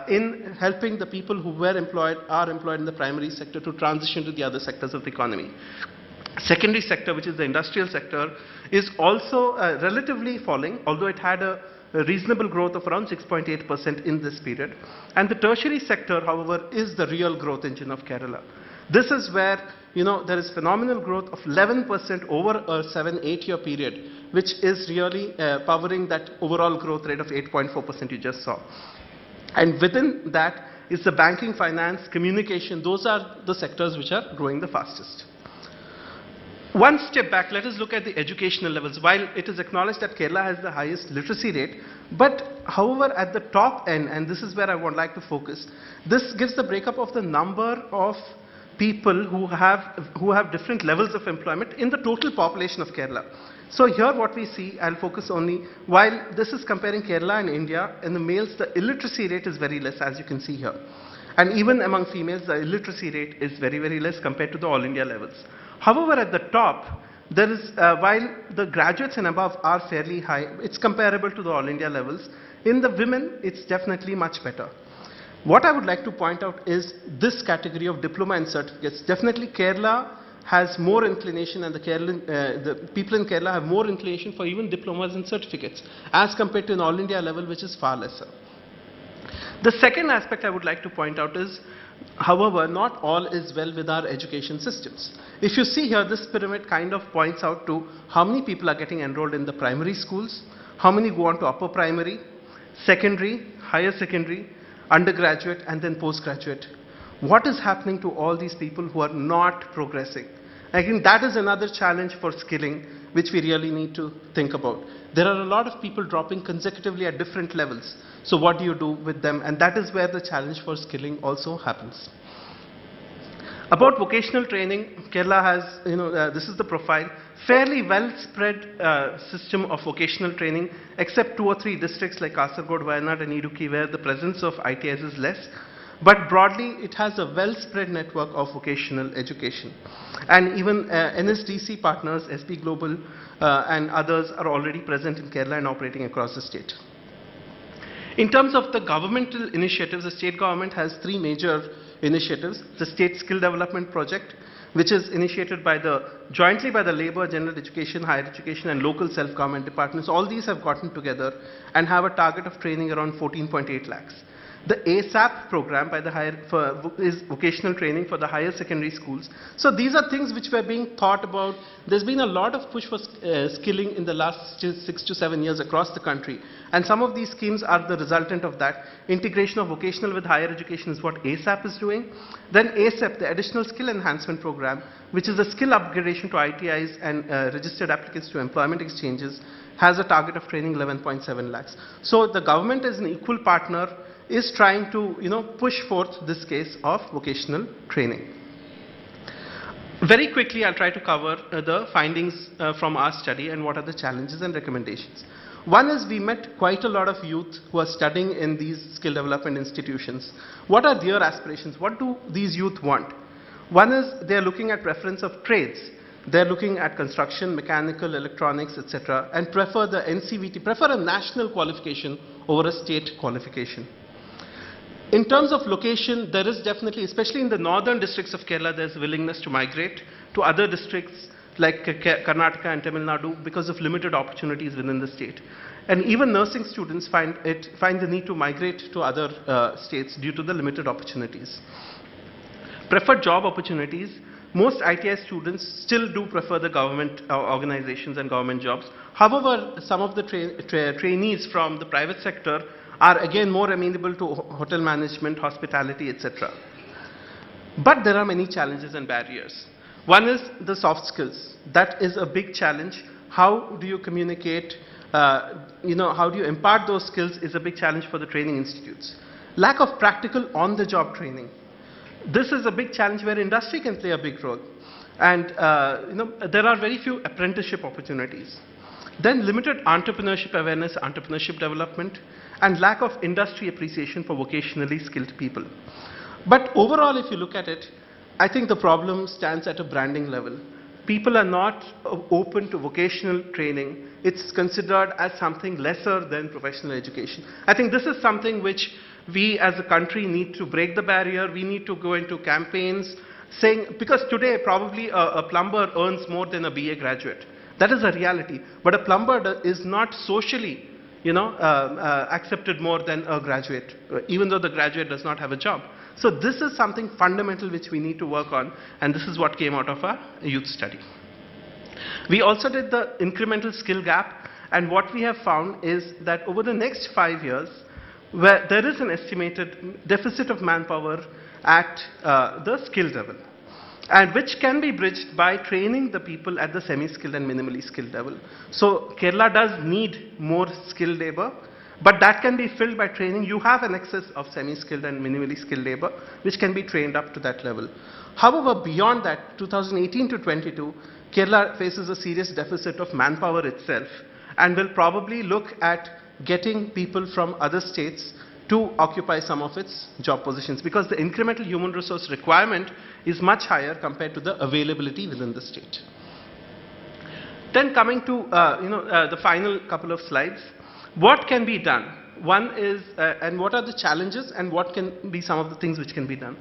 in helping the people who are employed in the primary sector to transition to the other sectors of the economy. Secondary sector, which is the industrial sector, is also relatively falling, although it had a reasonable growth of around 6.8% in this period. And the tertiary sector, however, is the real growth engine of Kerala. This is where there is phenomenal growth of 11% over a 7-8 year period, which is really powering that overall growth rate of 8.4% you just saw. And within that is the banking, finance, communication. Those are the sectors which are growing the fastest. One step back, let us look at the educational levels. While it is acknowledged that Kerala has the highest literacy rate, but however at the top end, and this is where I would like to focus, this gives the breakup of the number of people who have different levels of employment in the total population of Kerala. So here what we see, I'll focus only, while this is comparing Kerala and India, in the males the illiteracy rate is very less, as you can see here. And even among females the illiteracy rate is very, very less compared to the all India levels. However, at the top, there is, while the graduates and above are fairly high, it's comparable to the all India levels. In the women, it's definitely much better. What I would like to point out is this category of diploma and certificates. Definitely Kerala has more inclination, and the people in Kerala have more inclination for even diplomas and certificates as compared to an all India level, which is far lesser. The second aspect I would like to point out is, however, not all is well with our education systems. If you see here, this pyramid kind of points out to how many people are getting enrolled in the primary schools, how many go on to upper primary, secondary, higher secondary, undergraduate, and then postgraduate. What is happening to all these people who are not progressing? I think that is another challenge for skilling, which we really need to think about. There are a lot of people dropping consecutively at different levels. So what do you do with them? And that is where the challenge for skilling also happens. About vocational training, Kerala has, this is the profile, fairly well spread system of vocational training, except 2 or 3 districts like Kasaragod, Wayanad and Idukki, where the presence of ITIs is less. But broadly, it has a well spread network of vocational education. And even NSDC partners, SP Global and others are already present in Kerala and operating across the state. In terms of the governmental initiatives, the state government has 3 major initiatives. The State Skill Development Project, which is initiated jointly by the Labour, General Education, Higher Education and local self-government departments. All these have gotten together and have a target of training around 14.8 lakhs. The ASAP program is vocational training for the higher secondary schools. So these are things which were being thought about. There's been a lot of push for skilling in the last 6 to 7 years across the country. And some of these schemes are the resultant of that. Integration of vocational with higher education is what ASAP is doing. Then ASEP, the Additional Skill Enhancement Program, which is a skill upgradation to ITIs and registered applicants to employment exchanges, has a target of training 11.7 lakhs. So the government as an equal partner is trying to push forth this case of vocational training. Very quickly, I'll try to cover the findings from our study and what are the challenges and recommendations. One is, we met quite a lot of youth who are studying in these skill development institutions. What are their aspirations? What do these youth want? One is, they're looking at preference of trades. They're looking at construction, mechanical, electronics, etc., and prefer the NCVT, prefer a national qualification over a state qualification. In terms of location, there is definitely, especially in the northern districts of Kerala, there's willingness to migrate to other districts like Karnataka and Tamil Nadu because of limited opportunities within the state. And even nursing students find the need to migrate to other states due to the limited opportunities. Preferred job opportunities. Most ITI students still do prefer the government organizations and government jobs. However, some of the trainees from the private sector are again more amenable to hotel management, hospitality, etc. But there are many challenges and barriers. One is the soft skills. That is a big challenge. How do you communicate? How do you impart those skills is a big challenge for the training institutes. Lack of practical on-the-job training. This is a big challenge where industry can play a big role. And there are very few apprenticeship opportunities. Then limited entrepreneurship awareness, entrepreneurship development, and lack of industry appreciation for vocationally skilled people. But overall, if you look at it, I think the problem stands at a branding level. People are not open to vocational training. It's considered as something lesser than professional education. I think this is something which We as a country need to break the barrier. We need to go into campaigns saying, because today probably a plumber earns more than a BA graduate. That is a reality. But a plumber is not socially, accepted more than a graduate, even though the graduate does not have a job. So this is something fundamental which we need to work on, and this is what came out of our youth study. We also did the incremental skill gap, and what we have found is that over the next 5 years, where there is an estimated deficit of manpower at the skill level, and which can be bridged by training the people at the semi-skilled and minimally skilled level. So Kerala does need more skilled labor, but that can be filled by training. You have an excess of semi-skilled and minimally skilled labor, which can be trained up to that level. However, beyond that, 2018 to 22, Kerala faces a serious deficit of manpower itself, and will probably look at getting people from other states to occupy some of its job positions, because the incremental human resource requirement is much higher compared to the availability within the state. Then coming to the final couple of slides, what can be done? One is, and what are the challenges, and what can be some of the things which can be done?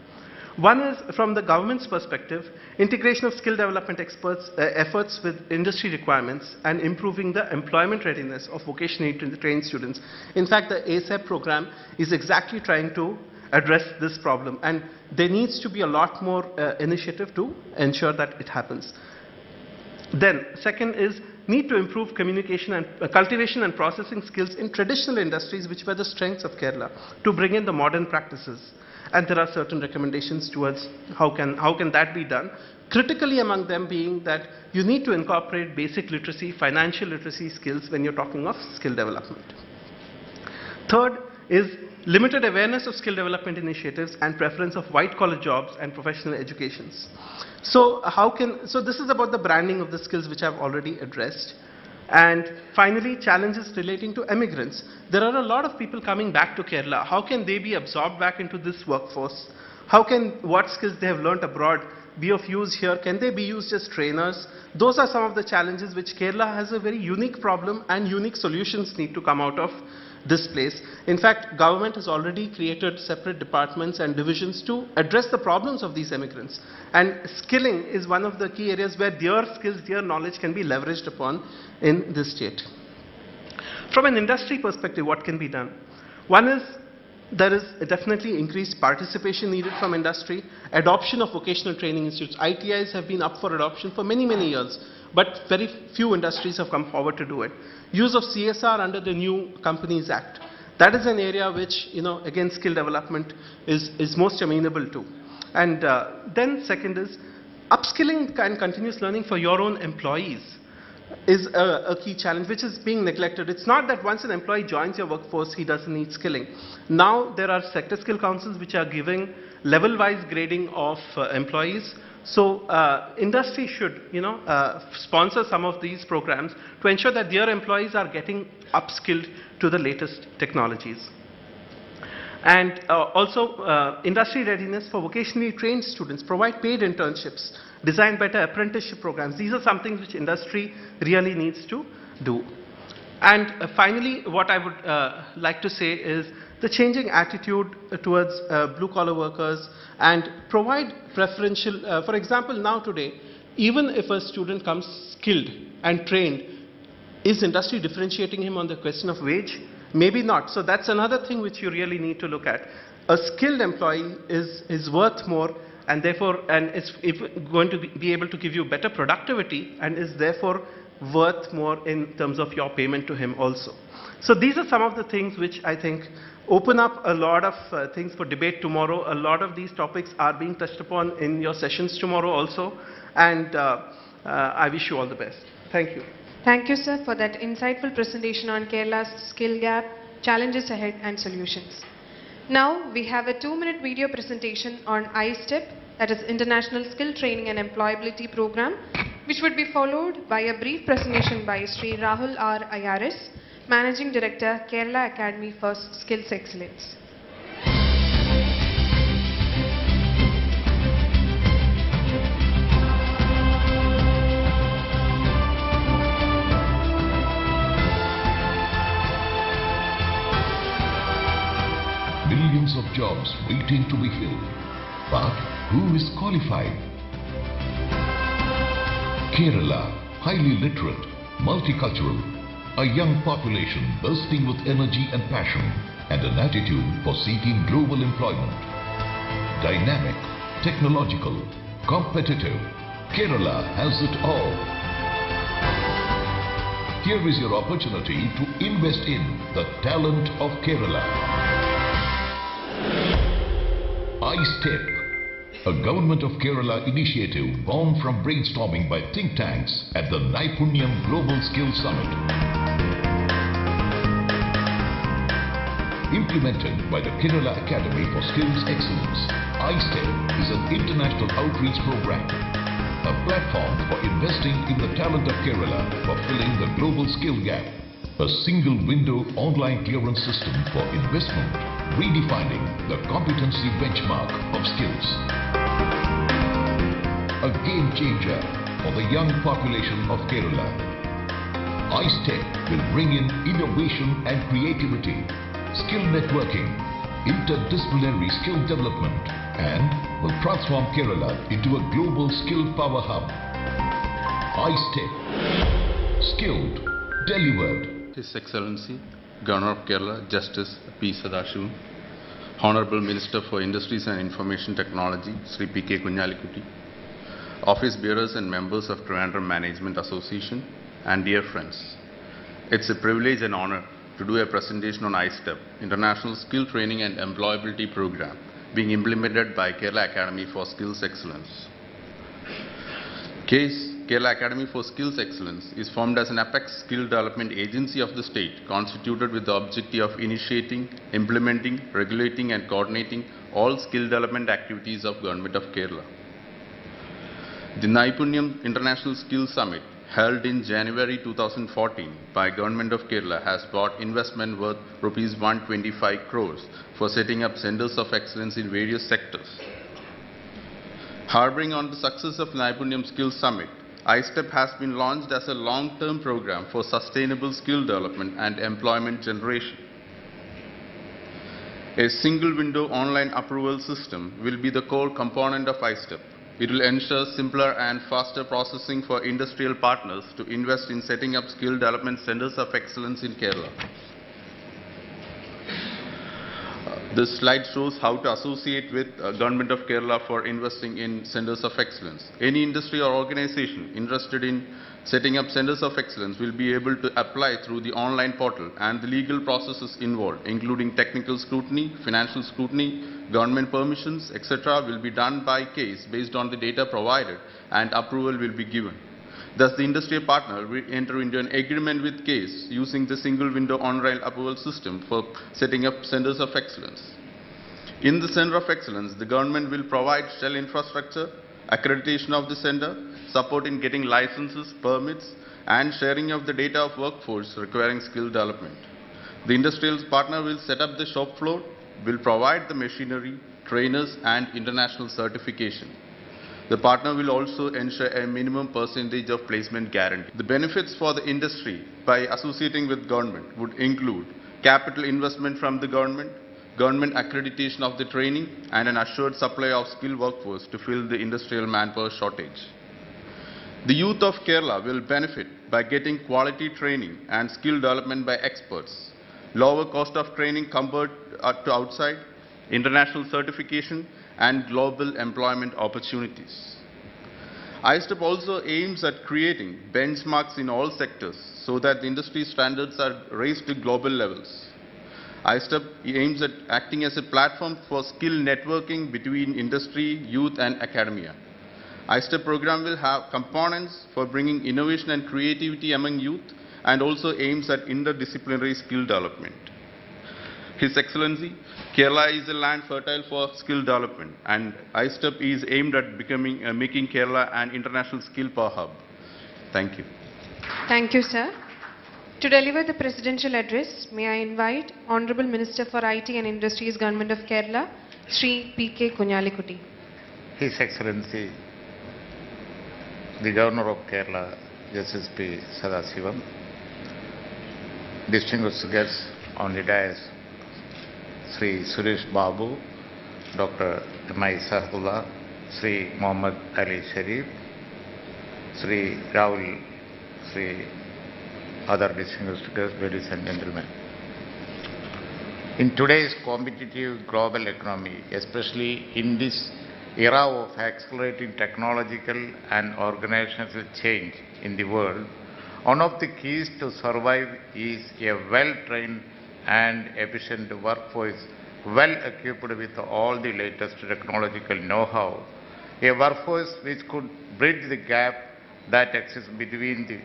One is, from the government's perspective, integration of skill development efforts with industry requirements and improving the employment readiness of vocationally trained students. In fact, the ASAP program is exactly trying to address this problem, and there needs to be a lot more initiative to ensure that it happens. Then, second is need to improve communication and cultivation and processing skills in traditional industries, which were the strengths of Kerala, to bring in the modern practices. And there are certain recommendations towards how can that be done. Critically among them being that you need to incorporate basic literacy, financial literacy skills when you're talking of skill development. Third is limited awareness of skill development initiatives and preference of white-collar jobs and professional educations. So this is about the branding of the skills, which I've already addressed. And finally, challenges relating to immigrants. There are a lot of people coming back to Kerala. How can they be absorbed back into this workforce? How can what skills they have learnt abroad be of use here? Can they be used as trainers? Those are some of the challenges which Kerala has a very unique problem, and unique solutions need to come out of this place. In fact, government has already created separate departments and divisions to address the problems of these immigrants. And skilling is one of the key areas where their skills, their knowledge can be leveraged upon in this state. From an industry perspective, what can be done? One is, there is definitely increased participation needed from industry, adoption of vocational training institutes. ITIs have been up for adoption for many, many years, but very few industries have come forward to do it. Use of CSR under the new Companies Act. That is an area which, again, skill development is most amenable to. And then second is upskilling and continuous learning for your own employees is a key challenge, which is being neglected. It's not that once an employee joins your workforce, he doesn't need skilling. Now there are sector skill councils which are giving level-wise grading of employees. So industry should, sponsor some of these programs to ensure that their employees are getting upskilled to the latest technologies. And also industry readiness for vocationally trained students, provide paid internships, design better apprenticeship programs. These are some things which industry really needs to do. And finally, what I would like to say is the changing attitude towards blue-collar workers, and provide preferential, for example, now today, even if a student comes skilled and trained, is industry differentiating him on the question of wage? Maybe not. So that's another thing which you really need to look at. A skilled employee is worth more, and therefore, and is going to be able to give you better productivity, and is therefore worth more in terms of your payment to him also. So these are some of the things which I think open up a lot of things for debate tomorrow. A lot of these topics are being touched upon in your sessions tomorrow also, and I wish you all the best. Thank you. Thank you, sir, for that insightful presentation on Kerala's skill gap, challenges ahead and solutions. Now we have a 2-minute video presentation on iStep, that is International Skill Training and Employability Program, which would be followed by a brief presentation by Sri Rahul R. Ayaris, Managing Director, Kerala Academy for Skills Excellence. Will you of jobs waiting to be filled. But who is qualified? Kerala, highly literate, multicultural, a young population bursting with energy and passion, and an attitude for seeking global employment. Dynamic, technological, competitive, Kerala has it all. Here is your opportunity to invest in the talent of Kerala. iStep, a Government of Kerala initiative born from brainstorming by think tanks at the Naipunyam Global Skills Summit. Implemented by the Kerala Academy for Skills Excellence, iStep is an international outreach program, a platform for investing in the talent of Kerala for filling the global skill gap, a single window online clearance system for investment, redefining the competency benchmark of skills. A game changer for the young population of Kerala. iStep will bring in innovation and creativity, skill networking, interdisciplinary skill development, and will transform Kerala into a global skill power hub. iStep, skilled, delivered. His Excellency, Governor of Kerala, Justice P. Sadashivam, Honorable Minister for Industries and Information Technology, Sri P.K. Kunyalikutti, Office Bearers and members of Trivandrum Management Association, and dear friends, it's a privilege and honor to do a presentation on iStep, International Skill Training and Employability Program, being implemented by Kerala Academy for Skills Excellence. Kerala Academy for Skills Excellence is formed as an apex skill development agency of the state, constituted with the objective of initiating, implementing, regulating and coordinating all skill development activities of Government of Kerala. The Naipunyam International Skills Summit, held in January 2014 by Government of Kerala, has brought investment worth Rs 125 crores for setting up centers of excellence in various sectors. Harboring on the success of Naipunyam Skills Summit, iStep has been launched as a long-term program for sustainable skill development and employment generation. A single window online approval system will be the core component of iStep. It will ensure simpler and faster processing for industrial partners to invest in setting up skill development centers of excellence in Kerala. This slide shows how to associate with Government of Kerala for investing in centers of excellence. Any industry or organization interested in setting up centers of excellence will be able to apply through the online portal, and the legal processes involved, including technical scrutiny, financial scrutiny, government permissions, etc., will be done by case based on the data provided, and approval will be given. Thus, the industry partner will enter into an agreement with case using the single window online approval system for setting up centers of excellence. In the center of excellence, the government will provide shell infrastructure, accreditation of the center, support in getting licenses, permits, and sharing of the data of workforce requiring skill development. The industrial partner will set up the shop floor, will provide the machinery, trainers, and international certification. The partner will also ensure a minimum percentage of placement guarantee. The benefits for the industry by associating with government would include capital investment from the government accreditation of the training, and an assured supply of skilled workforce to fill the industrial manpower shortage. The youth of Kerala will benefit by getting quality training and skill development by experts, lower cost of training compared to outside, international certification, and global employment opportunities. iStep also aims at creating benchmarks in all sectors so that the industry standards are raised to global levels. iStep aims at acting as a platform for skill networking between industry, youth, and academia. iStep program will have components for bringing innovation and creativity among youth, and also aims at interdisciplinary skill development. His Excellency, Kerala is a land fertile for skill development, and iStep is aimed at making Kerala an international skill power hub. Thank you. Thank you, sir. To deliver the presidential address, may I invite Honorable Minister for IT and Industries, Government of Kerala, Sri P.K. Kunyalikutti. His Excellency, the Governor of Kerala, Justice P. Sadashivam, distinguished guests on the dais, Sri Suresh Babu, Dr. M.I. Sahbullah, Sri Muhammad Ali Sharif, Sri Rahul, Sri other distinguished guests, ladies and gentlemen. In today's competitive global economy, especially in this era of accelerating technological and organizational change in the world, one of the keys to survive is a well-trained and efficient workforce, well equipped with all the latest technological know-how, a workforce which could bridge the gap that exists between the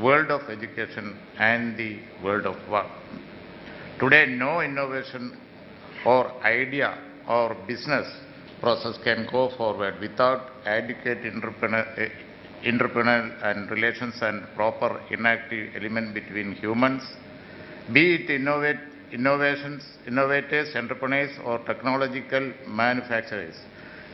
world of education and the world of work. Today, no innovation or idea or business process can go forward without adequate entrepreneurial and relations and proper interactive element between humans, be it innovators, entrepreneurs, or technological manufacturers.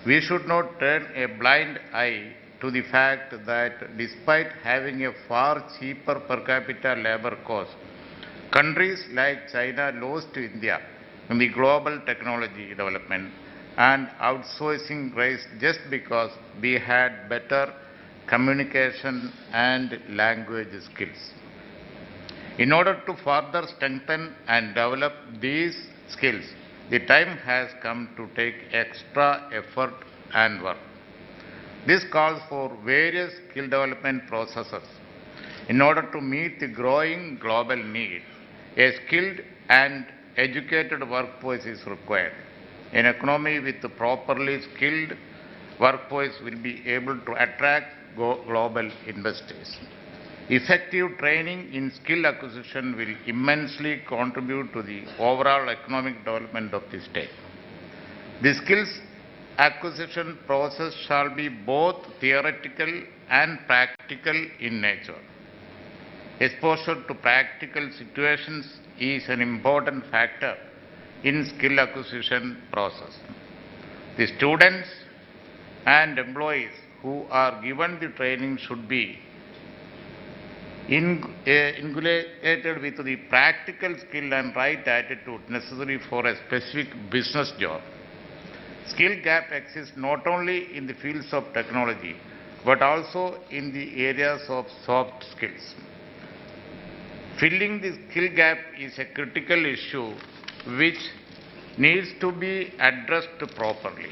We should not turn a blind eye to the fact that despite having a far cheaper per capita labor cost, countries like China lost to India in the global technology development and outsourcing race just because we had better communication and language skills. In order to further strengthen and develop these skills, the time has come to take extra effort and work. This calls for various skill development processes. In order to meet the growing global need, a skilled and educated workforce is required. An economy with a properly skilled workforce will be able to attract global investors. Effective training in skill acquisition will immensely contribute to the overall economic development of the state. The skills acquisition process shall be both theoretical and practical in nature. Exposure to practical situations is an important factor in skill acquisition process. The students and employees who are given the training should be inculcated with the practical skill and right attitude necessary for a specific business job. Skill gap exists not only in the fields of technology, but also in the areas of soft skills. Filling the skill gap is a critical issue which needs to be addressed properly.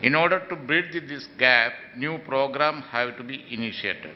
In order to bridge this gap, new programs have to be initiated.